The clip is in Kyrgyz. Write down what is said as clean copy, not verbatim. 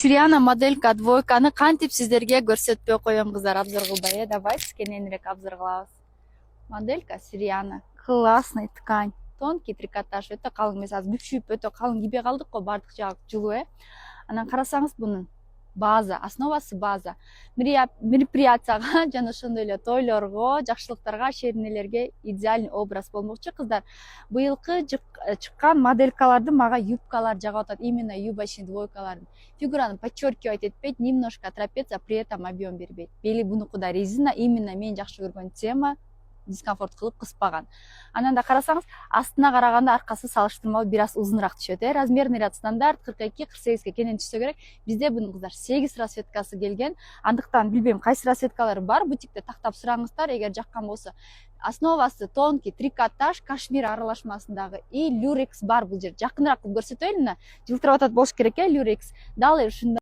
Шуриана моделька двойканы кантип сиздерге көрсөтпөй коем кыздар, обзор кылбай, давайте кененирээк обзор кылабыз. Моделька Сириана, классный ткань, тонкий трикотаж, өтө калың эмес, азыр бүкшүп өтө калың кийбей калдык го, бардык жагы жылуу. Анан карасаңыз бунун база, основасы база. Мероприятияга жана ошондой эле тойлорго, жакшылыктарга, шеринелерге идеальный образ болмокчу кыздар. Быйылкы чыккан моделькаларды мага юбкалар жагып атат, именно юбочный двойкаларды. Фигураны подчеркивать этпейт, немножко трапеция, при этом объем бербейт. Бели бунукуда резина, именно мен жакшы көргөн тема, дискомфорт кылып кыспаган. Анан да карасаңыз, астына караганда аркасы салыштырмалуу бир аз узунураак түшөт. Размерный ряд стандарт 42-48 кенен түшсө керек. Бизде бунун кыздар 8 расцветкасы келген. Андыктан билбейм кайсы расцветкалары бар, бутикте тактап сураңыздар, эгер жаккан болсо. Основасы тонкий трикотаж, кашмир аралашмасындагы и люрекс бар бул жер. Жакыныраак кылып көрсөтөйүн, жылтырап атат болуш керек, люрекс. Дал ушундай